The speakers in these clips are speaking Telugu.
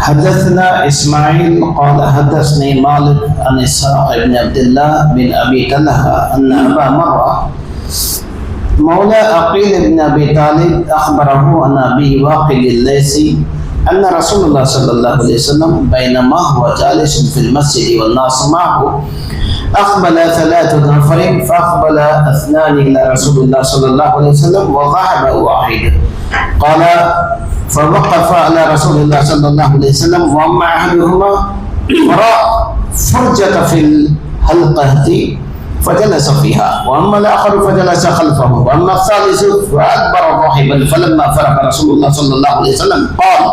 حدثنا إسماعيل قال حدثني مالك عن إسحاق بن عبد الله بن أبي طلحة أن أبا مرة مولى عقيل بن أبي طالب أخبره عن أبي واقد الليثي أن رسول الله صلى الله عليه وسلم بينما هو جالس في المسجد والناس معه أقبل 3 نفر فأقبل 2 إلى رسول الله صلى الله عليه وسلم وذهب واحد قال فوقف على رسول الله صلى الله عليه وسلم وأما أحدهما فرأى فرجة في الحلقة فجلس فيها وأما الآخر فجلس خلفه وأما الثالث فأدبر ضاحبا فلما فرغ رسول الله صلى الله عليه وسلم قال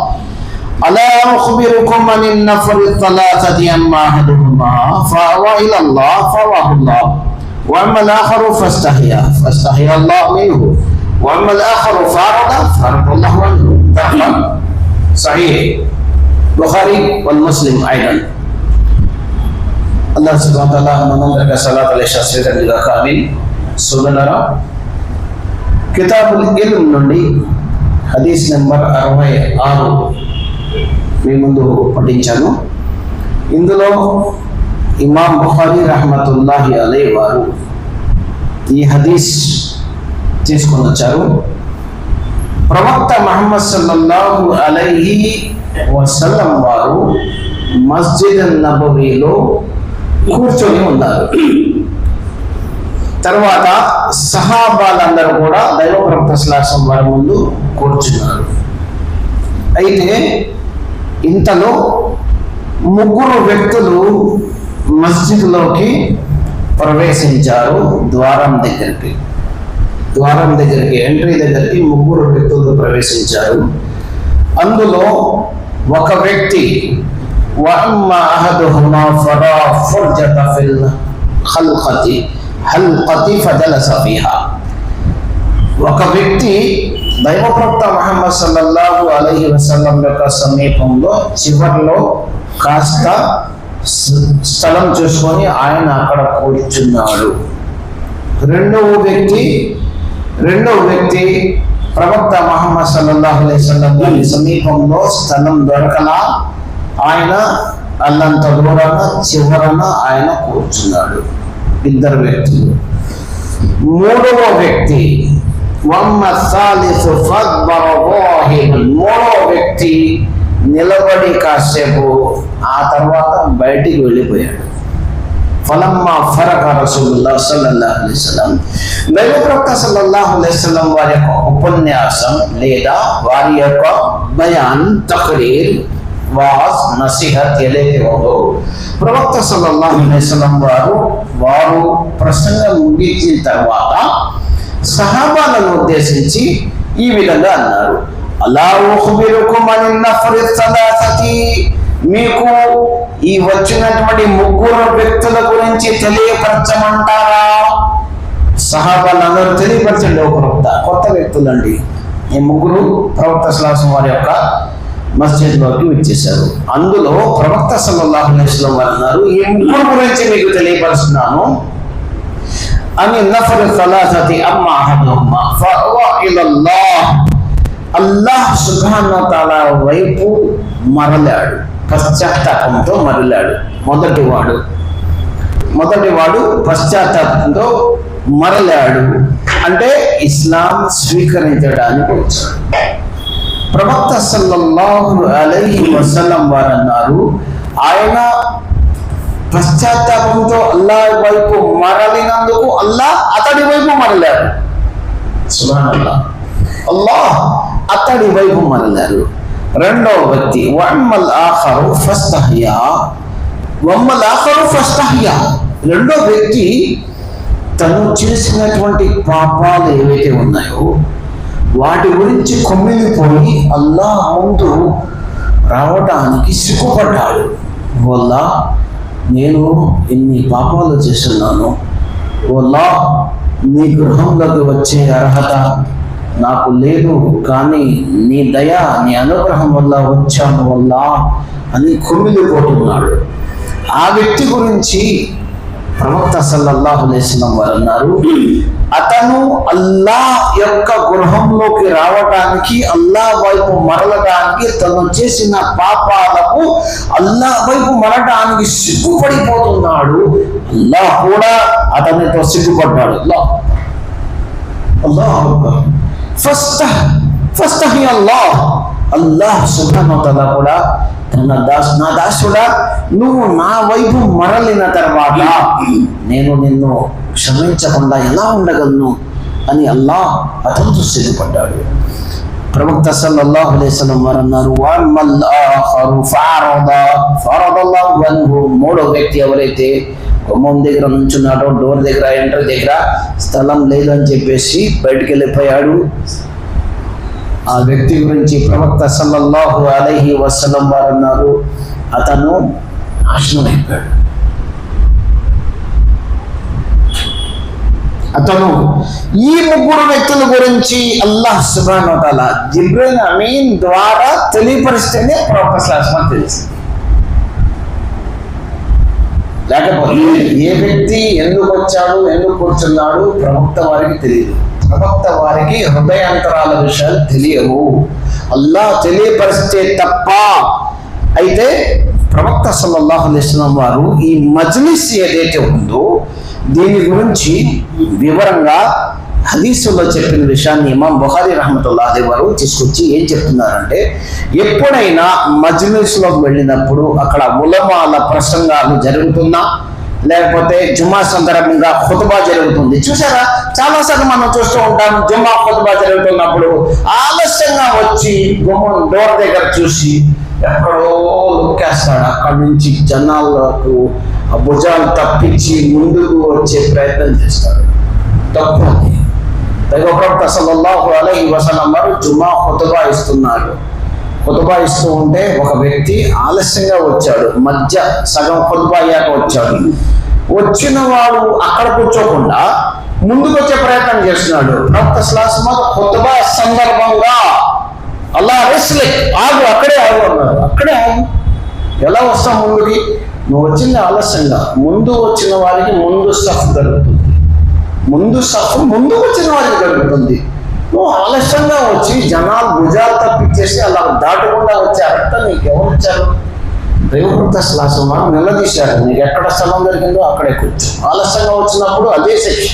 ألا أخبركم عن النفر الثلاثة أما أحدهما فأوى إلى الله فأواه الله وأما الآخر فاستحيا الله منه وأما الآخر فارض الله عنه. صحيح Bukhari wal Muslim aidan. Allah subhanahu wa ta'ala menunjukkan salat al-isya dan juga kami saudara Kitabul Ilm నుండి hadis నెంబర్ 66 మీ ముందు పఠించాను. ఇందులో ఇమాం బుఖారీ రహమతుల్లాహి అలైహి వారు ఈ హదీస్ తీసుకొని వచ్చారు. ప్రవక్త ముహమ్మద్ సల్లల్లాహు అలైహి వసల్లం వారు మస్జిద్ నబవీలో కూర్చొని ఉన్నారు. తర్వాత సహాబాలందరూ కూడా దైవ ప్రవక్త సల్లల్లాహు వారి ముందు కూర్చున్నారు. అయితే ఇంతలో 3 వ్యక్తులు మస్జిద్లోకి ప్రవేశించారు. ద్వారం దగ్గరికి ఎంట్రీ దగ్గరికి 3 వ్యక్తులు ప్రవేశించారు. అందులో ఒక వ్యక్తి వఅమ్మా అహదుహుమా ఫరా ఫర్జత ఫిల్ హల్qati ఫజలస ఫీహా. ఒక వ్యక్తి దైవ ప్రవక్త ముహమ్మద్ సల్లల్లాహు అలైహి వసల్లం యొక్క సమీపంలో చివర్లో కాస్త స్థలం చూసుకొని ఆయన అక్కడ కూర్చున్నాడు. రెండవ వ్యక్తి ప్రవక్త ముహమ్మద్ సల్లల్లాహు అలైహి వసల్లం గారి సమీపంలో స్థలం దొరకలా ఆయన అల్లంత దూరాన చివరన ఆయన కూర్చున్నాడు. 2 వ్యక్తులు. 3వ వ్యక్తి మూడవ వ్యక్తి నిలబడి కాసేపు ఆ తర్వాత బయటికి వెళ్ళిపోయాడు. ఫలమ్మా ఫరగ రసూలుల్లాహ్ సల్లల్లాహు అలైహి వసల్లం దైవ ప్రవక్త సల్లల్లాహు అలైహి వసల్లం వారి యొక్క ఉపన్యాసం లేదా వారి యొక్క బయాన్ తక్రీర్ వాజ్ నసీహత్ ఏదైతే ఉందో ప్రవక్త సల్లల్లాహు అలైహి వసల్లం వారు ప్రసంగం ముగించిన తర్వాత సహాబాలను ఉద్దేశించి ఈ విధంగా అన్నారు. అలా ఉఖ్బిరుకుం అనిన్ నఫరి సలాసతి, మీకు ఈ వచ్చినటువంటి 3 వ్యక్తుల గురించి తెలియపరచమంటారా? సహాబాలందరూ తెలియపరచండి. ఒక ప్రవక్త కొత్త వ్యక్తులండి. ఈ 3 ప్రవక్త సల్లల్లాహు వారి యొక్క మస్జిద్లోకి వచ్చేసారు. అందులో ప్రవక్త సల్లల్లాహు అలైహి వసల్లం వారు అన్నారు, ఈ 3 గురించి మీకు తెలియపరుస్తున్నాను. అని నఫర్ సలాసతి అమ్మా అహదుహుమా ఫఅవా ఇలల్లాహ్, అల్లాహ్ సుబ్హానహు వ తఆలా వైపు మరలాడు, పశ్చాత్తాపంతో మరలాడు. మొదటివాడు పశ్చాత్తాపంతో మరలాడు అంటే ఇస్లాం స్వీకరించడానికి వచ్చాడు. ప్రవక్త సల్లల్లాహు అలైహి వసల్లం వారు అన్నారు, ఆయన పశ్చాత్తాపంతో అల్లాహ్ వైపు మరలినందుకు అల్లాహ్ అతడి వైపు మరలారు. సుబ్హానల్లాహ్, అల్లాహ్ అతడి వైపు మరలారు. రెండవ వ్యక్తి వఅమ్మల్ ఆఖరు ఫస్తహ్యా, రెండో వ్యక్తి తను చేసినటువంటి పాపాలు ఏవైతే ఉన్నాయో వాటి గురించి కొమ్మిలిపోయి అల్లాహ్ ముందు రావడానికి సిగ్గుపడ్డాడు. వల్ల నేను ఇన్ని పాపాలు చేస్తున్నాను, వల్లా నీ గృహంలోకి వచ్చే అర్హత నాకు లేదు, కానీ నీ దయ నీ అనుగ్రహం వల్ల వచ్చాను వల్ల అని కుమిలిపోతున్నాడు. ఆ వ్యక్తి గురించి ప్రవక్త సల్లల్లాహు అలైహి వసల్లం వారు అన్నారు, అతను అల్లాహ్ యొక్క గృహంలోకి రావడానికి, అల్లాహ్ వైపు మరలడానికి, తను చేసిన పాపాలకు అల్లాహ్ వైపు మరలడానికి సిగ్గుపడిపోతున్నాడు. అల్లాహ్ కూడా అతనితో సిగ్గుపడ్డాడు. అల్లాహ్ సుబ్హానహు వ తఆలా కూడా నా దాసుడా, నువ్వు నా వైపు మరలిన తర్వాత నేను నిన్ను క్షమించకుండా ఎలా ఉండగలను అని అల్లాహ్ అతనితో సిగ్గుపడ్డాడు. ప్రవక్త సల్లల్లాహు అలైహి వసల్లం వారు అన్నారు, మూడో వ్యక్తి ఎవరైతే గుమ్మం దగ్గర నుంచున్నాడో, డోర్ దగ్గర, ఎంట్రీ దగ్గర స్థలం లేదని చెప్పేసి బయటికి వెళ్ళిపోయాడు, ఆ వ్యక్తి గురించి ప్రవక్త సల్లల్లాహు అలైహి వసల్లం వారు అన్నారు, అతను నాశనం అయిపోయాడు. అతను ఈ ముగ్గురు వ్యక్తుల గురించి అల్లాహ్ సుబ్హానహు వ తఆలా జిబ్రీల్ అమీన్ ద్వారా తెలియపరిస్తేనే ప్రవక్త సల్లల్లాహు తెలిసింది. లేకపోతే ఏ వ్యక్తి ఎందుకు వచ్చాడు, ఎందుకు కూర్చున్నాడు ప్రవక్త వారికి తెలియదు. ప్రవక్త వారికి హృదయాంతరాల విషయాలు తెలియవు, అల్లాహ్ తెలియపరిస్తే తప్ప. అయితే ప్రవక్త సల్లల్లాహు అలైహి వసల్లం వారు ఈ మజ్లిస్ ఏదైతే ఉందో దీని గురించి వివరంగా హదీసుల్లో చెప్పిన విషయాన్ని ఇమాం బుఖారీ రహ్మతుల్లాహి వారు తీసుకొచ్చి ఏం చెప్తున్నారంటే, ఎప్పుడైనా మజ్లిస్లోకి వెళ్ళినప్పుడు అక్కడ ఉలమాల ప్రసంగాలు జరుగుతున్నా, లేకపోతే జుమ్మా సందర్భంగా ఖుతుబా జరుగుతుంది, చూసారా చాలాసార్లు మనం చూస్తూ ఉంటాం. జుమ్మా ఖుతుబా జరుగుతున్నప్పుడు ఆలస్యంగా వచ్చి గుమ్మం డోర్ దగ్గర చూసి ఎక్కడో లుక్కేస్తాడు. అక్కడి నుంచి జనాలకు భుజాలు తప్పించి ముందుకు వచ్చే ప్రయత్నం చేస్తాడు. తప్పు. ప్రవక్త సల్లల్లాహు అలైహి వసల్లం వారు జుమ్మా ఖుతుబా ఇస్తున్నారు. ఖుతుబా ఇస్తూ ఉంటే ఒక వ్యక్తి ఆలస్యంగా వచ్చాడు, మధ్య సగం ఖుతుబా అయ్యాక వచ్చాడు. వచ్చిన వాడు అక్కడ కూర్చోకుండా ముందుకు వచ్చే ప్రయత్నం చేస్తున్నాడు. ప్రవక్త సల్లల్లాహు అలైహి వసల్లం ఖుతుబా సందర్భంగా అల్లాహ్ రెస్లెక్ ఆగు, అక్కడే ఆగు అన్నారు. అక్కడే ఆగు, ఎలా వస్తాం ముందుకి? నువ్వు వచ్చింది ఆలస్యంగా, ముందు వచ్చిన వారికి ముందు సఫ్ జరుగుతుంది, ముందు వచ్చిన వారికి జరుగుతుంది. నువ్వు ఆలస్యంగా వచ్చి జనాలు భుజాలు తప్పించేసి అలా దాటకుండా వచ్చారంట, నీకు ఎవరు ఇచ్చారు? ప్రవక్త సల్లల్లాహు అలైహి వసల్లం నిలదీశారు, నీకు ఎక్కడ స్థలం దొరికిందో అక్కడే కూర్చో. ఆలస్యంగా వచ్చినప్పుడు అదే శిక్ష.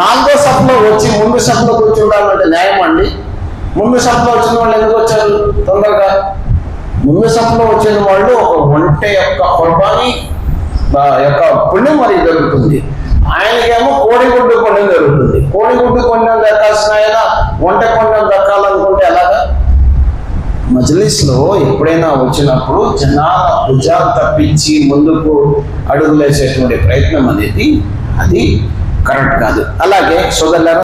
నాలుగో సఫ్లో వచ్చి ముందు సఫ్లో కూర్చుండాలంటే న్యాయం అండి? ముందు సఫ్లో వచ్చిన వాళ్ళు ఎందుకు వచ్చారు తొందరగా? ముందు సఫ్లో వచ్చిన వాళ్ళు ఒక ఒంటె యొక్క ఖుర్బానీ యొక్క పుణ్యం మరి జరుగుతుంది, ఆయనకేమో కోడిగుడ్డు పుణ్యం జరుగుతుంది. కోడిగుడ్డు పుణ్యం దక్కాల్సిన ఆయన ఒంటె పుణ్యం దక్కాలనుకుంటే ఎలాగా? మజ్లిస్లో ఎప్పుడైనా వచ్చినప్పుడు జనాల భుజాలు తప్పించి ముందుకు అడుగులేసేటువంటి ప్రయత్నం అనేది అది కరెక్ట్ కాదు. అలాగే సోదరులారా,